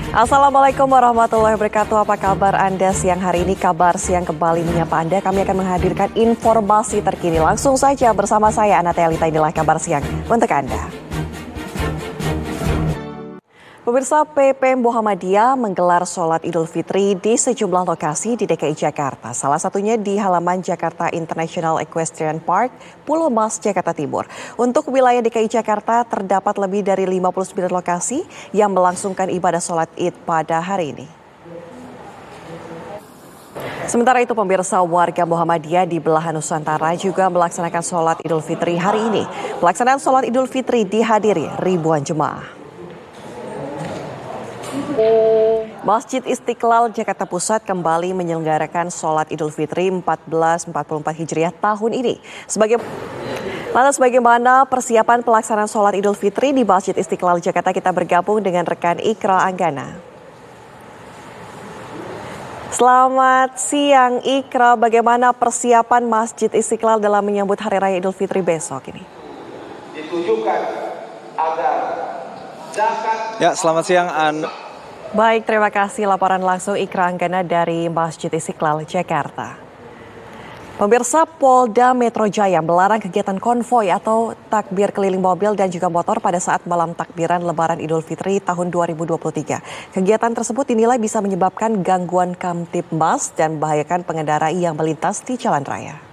Assalamualaikum warahmatullahi wabarakatuh. Apa kabar Anda siang hari ini? Kabar siang kembali menyapa Anda. Kami akan menghadirkan informasi terkini. Langsung saja bersama saya, Ana Telita. Inilah kabar siang untuk Anda. Pemirsa, PP Muhammadiyah menggelar sholat Idul Fitri di sejumlah lokasi di DKI Jakarta. Salah satunya di halaman Jakarta International Equestrian Park, Pulau Mas, Jakarta Timur. Untuk wilayah DKI Jakarta terdapat lebih dari 59 lokasi yang melangsungkan ibadah sholat Id pada hari ini. Sementara itu pemirsa, warga Muhammadiyah di belahan Nusantara juga melaksanakan sholat Idul Fitri hari ini. Pelaksanaan sholat Idul Fitri dihadiri ribuan jemaah. Masjid Istiqlal Jakarta Pusat kembali menyelenggarakan sholat Idul Fitri 1444 Hijriah tahun ini. Lantas bagaimana persiapan pelaksanaan sholat Idul Fitri di Masjid Istiqlal Jakarta? Kita bergabung dengan rekan Ikra Anggana. Selamat siang Ikra, bagaimana persiapan Masjid Istiqlal dalam menyambut Hari Raya Idul Fitri besok ini? Ditujukan agar Ya, selamat siang, Baik, terima kasih laporan langsung Ikra Anggana dari Masjid Istiqlal, Jakarta. Pemirsa, Polda Metro Jaya melarang kegiatan konvoi atau takbir keliling mobil dan juga motor pada saat malam takbiran Lebaran Idul Fitri tahun 2023. Kegiatan tersebut dinilai bisa menyebabkan gangguan Kamtibmas dan membahayakan pengendara yang melintas di jalan raya.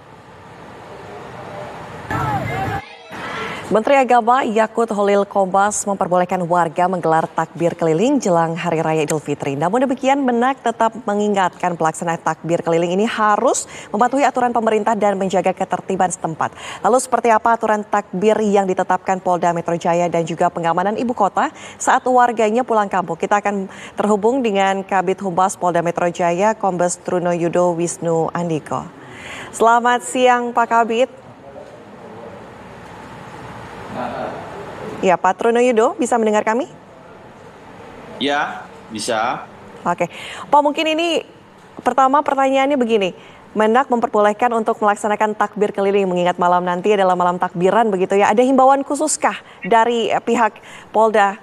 Menteri Agama Yakut Holil Komas memperbolehkan warga menggelar takbir keliling jelang Hari Raya Idul Fitri. Namun demikian, Menak tetap mengingatkan pelaksanaan takbir keliling ini harus mematuhi aturan pemerintah dan menjaga ketertiban setempat. Lalu seperti apa aturan takbir yang ditetapkan Polda Metro Jaya dan juga pengamanan ibu kota saat warganya pulang kampung? Kita akan terhubung dengan Kabid Humas Polda Metro Jaya, Kombes Truno Yudo Wisnu Andiko. Selamat siang Pak Kabid. Ya, Pak Truno Yudo, bisa mendengar kami? ya bisa. Oke, Pak, mungkin ini pertama pertanyaannya begini. Menak memperbolehkan untuk melaksanakan takbir keliling mengingat malam nanti adalah malam takbiran begitu ya. Ada himbauan khususkah dari pihak Polda?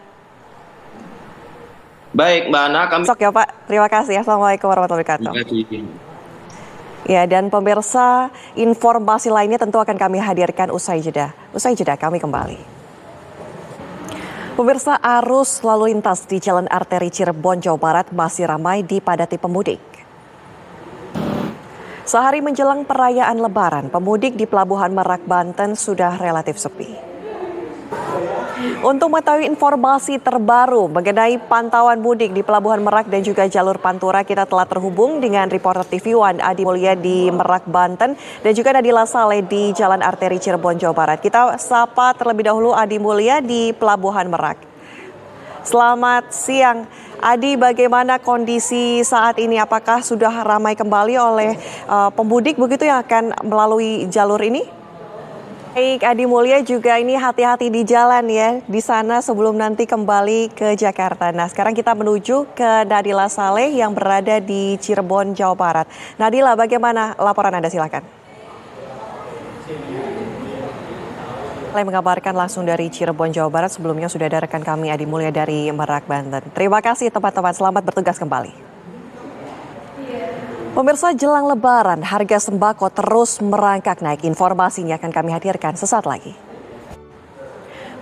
Baik Mbak Ana, kami Sok ya Pak, terima kasih. Assalamualaikum warahmatullahi wabarakatuh. Ya, dan pemirsa, informasi lainnya tentu akan kami hadirkan usai jeda. Usai jeda kami kembali. Pemirsa, arus lalu lintas di Jalan Arteri Cirebon, Jawa Barat masih ramai dipadati pemudik. Sehari menjelang perayaan Lebaran, pemudik di Pelabuhan Merak, Banten sudah relatif sepi. Untuk mengetahui informasi terbaru mengenai pantauan mudik di Pelabuhan Merak dan juga jalur Pantura, kita telah terhubung dengan reporter TV One Adi Mulya di Merak, Banten, dan juga Nadila Saleh di Jalan Arteri Cirebon, Jawa Barat. Kita sapa terlebih dahulu Adi Mulya di Pelabuhan Merak. Selamat siang, Adi. Bagaimana kondisi saat ini? Apakah sudah ramai kembali oleh pemudik begitu yang akan melalui jalur ini? Baik, Adi Mulya, juga ini hati-hati di jalan ya di sana sebelum nanti kembali ke Jakarta. Nah, sekarang kita menuju ke Nadila Saleh yang berada di Cirebon, Jawa Barat. Nadila, bagaimana laporan Anda? Silakan. Saya mengabarkan langsung dari Cirebon, Jawa Barat. Sebelumnya sudah ada rekan kami Adi Mulya dari Merak, Banten. Terima kasih teman-teman, selamat bertugas kembali. Pemirsa, jelang Lebaran, harga sembako terus merangkak naik. Informasinya akan kami hadirkan sesaat lagi.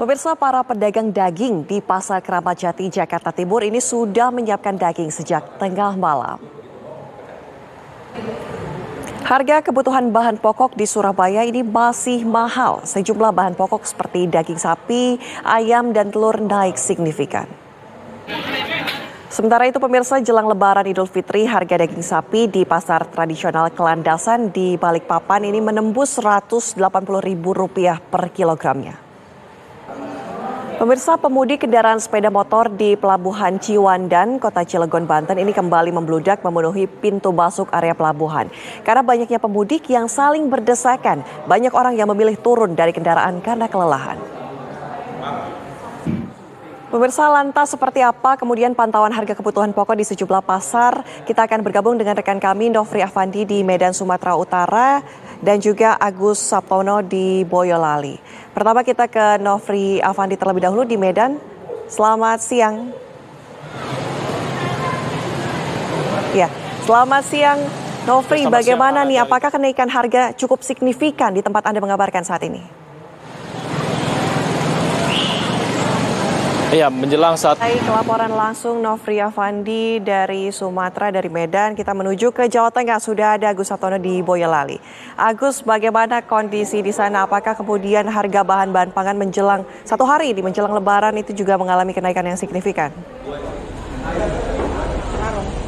Pemirsa, para pedagang daging di Pasar Keramat Jati, Jakarta Timur ini sudah menyiapkan daging sejak tengah malam. Harga kebutuhan bahan pokok di Surabaya ini masih mahal. Sejumlah bahan pokok seperti daging sapi, ayam, dan telur naik signifikan. Sementara itu pemirsa, jelang Lebaran Idul Fitri, harga daging sapi di pasar tradisional Kelandasan di Balikpapan ini menembus Rp180.000 per kilogramnya. Pemirsa, pemudik kendaraan sepeda motor di Pelabuhan Ciwandan, Kota Cilegon, Banten ini kembali membludak memenuhi pintu masuk area pelabuhan. Karena banyaknya pemudik yang saling berdesakan, banyak orang yang memilih turun dari kendaraan karena kelelahan. Pemirsa, lantas seperti apa kemudian pantauan harga kebutuhan pokok di sejumlah pasar? Kita akan bergabung dengan rekan kami Nofri Afandi di Medan, Sumatera Utara, dan juga Agus Saptono di Boyolali. Pertama kita ke Nofri Afandi terlebih dahulu di Medan. Selamat siang. Ya, selamat siang Nofri. Selamat siang, Bagaimana nih? Ana. Apakah kenaikan harga cukup signifikan di tempat Anda mengabarkan saat ini? Iya, menjelang saat Baik, laporan langsung Nofri Afandi dari Sumatera, dari Medan. Kita menuju ke Jawa Tengah. Sudah ada Agus Satono di Boyolali. Agus, bagaimana kondisi di sana? Apakah kemudian harga bahan-bahan pangan menjelang satu hari di menjelang Lebaran itu juga mengalami kenaikan yang signifikan?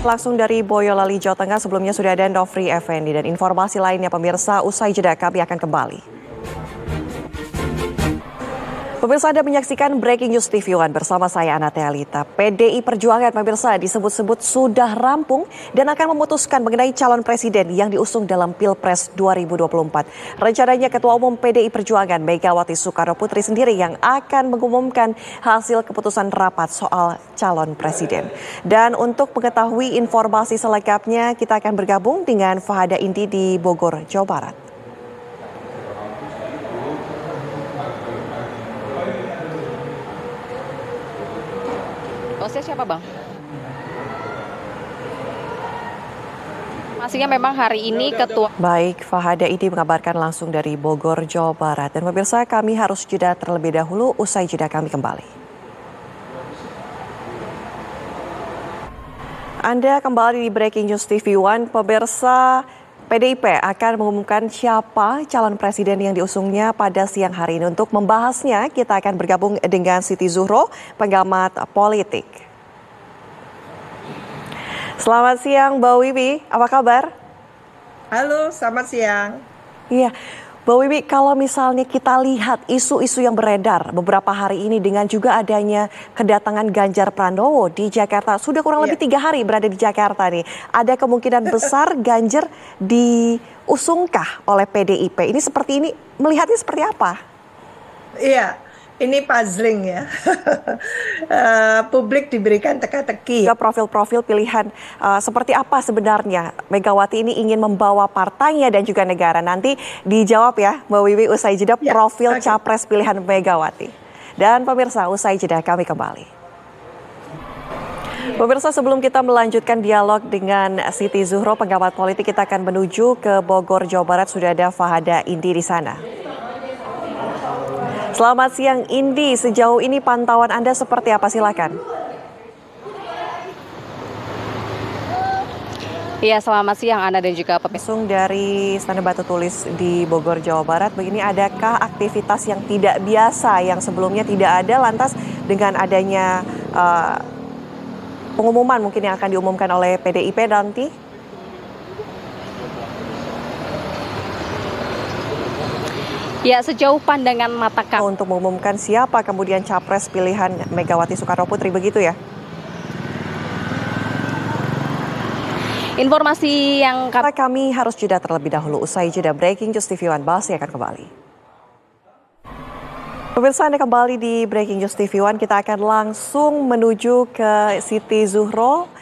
Langsung dari Boyolali, Jawa Tengah, sebelumnya sudah ada Nofri Effendi. Dan informasi lainnya pemirsa, usai jeda kami akan kembali. Pemirsa, Anda menyaksikan Breaking News TV One bersama saya Ana Tealita. PDI Perjuangan pemirsa disebut-sebut sudah rampung dan akan memutuskan mengenai calon presiden yang diusung dalam Pilpres 2024. Rencananya Ketua Umum PDI Perjuangan Megawati Soekarnoputri sendiri yang akan mengumumkan hasil keputusan rapat soal calon presiden. Dan untuk mengetahui informasi selengkapnya kita akan bergabung dengan Fahada Indi di Bogor, Jawa Barat. Bosnya siapa, Bang? Pastinya memang hari ini Ketua Baik, Fahada Indi mengabarkan langsung dari Bogor, Jawa Barat. Dan pemirsa, kami harus jeda terlebih dahulu, usai jeda kami kembali. Anda kembali di Breaking News TV One. Pemirsa, PDIP akan mengumumkan siapa calon presiden yang diusungnya pada siang hari ini. Untuk membahasnya, kita akan bergabung dengan Siti Zuhro, pengamat politik. Selamat siang, Mbak Wiwi. Apa kabar? Halo, selamat siang. Iya, Mbak Wiwi, kalau misalnya kita lihat isu-isu yang beredar beberapa hari ini dengan juga adanya kedatangan Ganjar Pranowo di Jakarta, sudah kurang lebih 3 hari berada di Jakarta nih. Ada kemungkinan besar Ganjar diusungkah oleh PDIP? Ini seperti ini, melihatnya seperti apa? Iya, ini puzzling ya. Publik diberikan teka-teki. Juga profil-profil pilihan seperti apa sebenarnya Megawati ini ingin membawa partainya dan juga negara. Nanti dijawab ya Mbak Wiwi usai jeda Ya, profil oke. capres pilihan Megawati. Dan pemirsa, usai jeda kami kembali. Pemirsa, sebelum kita melanjutkan dialog dengan Siti Zuhro, pengamat politik, kita akan menuju ke Bogor, Jawa Barat. Sudah ada Fahada Indi di sana. Selamat siang Indi, sejauh ini pantauan Anda seperti apa? Silakan. Iya, selamat siang Ana dan juga pemirsa. Langsung dari Istana Batu Tulis di Bogor, Jawa Barat. Begini, adakah aktivitas yang tidak biasa yang sebelumnya tidak ada, lantas dengan adanya pengumuman mungkin yang akan diumumkan oleh PDIP nanti? Ya, sejauh pandangan mata kami, Untuk mengumumkan siapa kemudian capres pilihan Megawati Soekarnoputri, begitu ya? informasi yang kami Kami harus jeda terlebih dahulu. Usai jeda Breaking News TV One, bahasnya akan kembali. Pemirsa, Anda kembali di Breaking News TV One. Kita akan langsung menuju ke Siti Zuhro.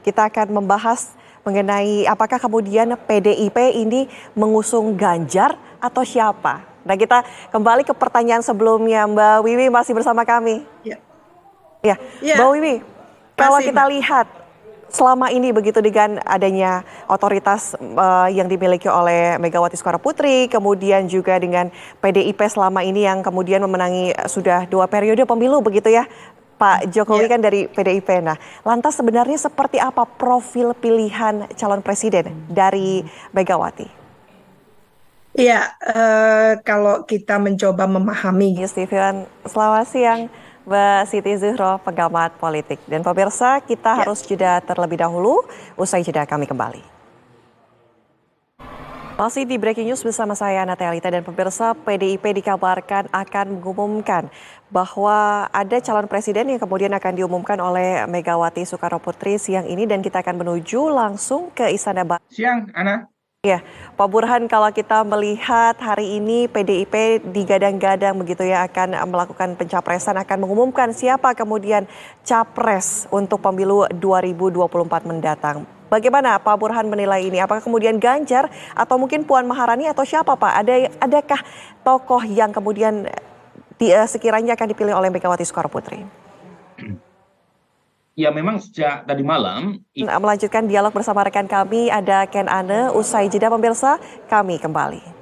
Kita akan membahas mengenai apakah kemudian PDIP ini mengusung Ganjar atau siapa. Nah, kita kembali ke pertanyaan sebelumnya. Mbak Wiwi masih bersama kami. Ya. Ya, Ya, Mbak Wiwi, kalau masih, kita Mbak. lihat selama ini begitu dengan adanya otoritas yang dimiliki oleh Megawati Soekarnoputri, kemudian juga dengan PDIP selama ini yang kemudian memenangi sudah 2 periode pemilu begitu ya, Pak Jokowi Ya. kan dari PDIP. Nah, lantas sebenarnya seperti apa profil pilihan calon presiden dari Megawati? Iya, kalau kita mencoba memahami News TV One, selamat siang Mbak Siti Zuhro, pengamat politik. Dan pemirsa, kita Ya. harus jeda terlebih dahulu, usai jeda kami kembali. Masih di Breaking News bersama saya Ana Tealita, dan pemirsa, PDIP dikabarkan akan mengumumkan bahwa ada calon presiden yang kemudian akan diumumkan oleh Megawati Soekarnoputri siang ini, dan kita akan menuju langsung ke Istana Batu. Siang, Ana. Ya, Pak Burhan, kalau kita melihat hari ini PDIP digadang-gadang begitu ya akan melakukan pencapresan, akan mengumumkan siapa kemudian capres untuk pemilu 2024 mendatang. Bagaimana Pak Burhan menilai ini? Apakah kemudian Ganjar atau mungkin Puan Maharani atau siapa Pak? Adakah tokoh yang kemudian sekiranya akan dipilih oleh Megawati Soekarnoputri? ya memang sejak tadi malam. Melanjutkan dialog bersama rekan kami, ada Ken Ane. Usai jeda pemirsa, kami kembali.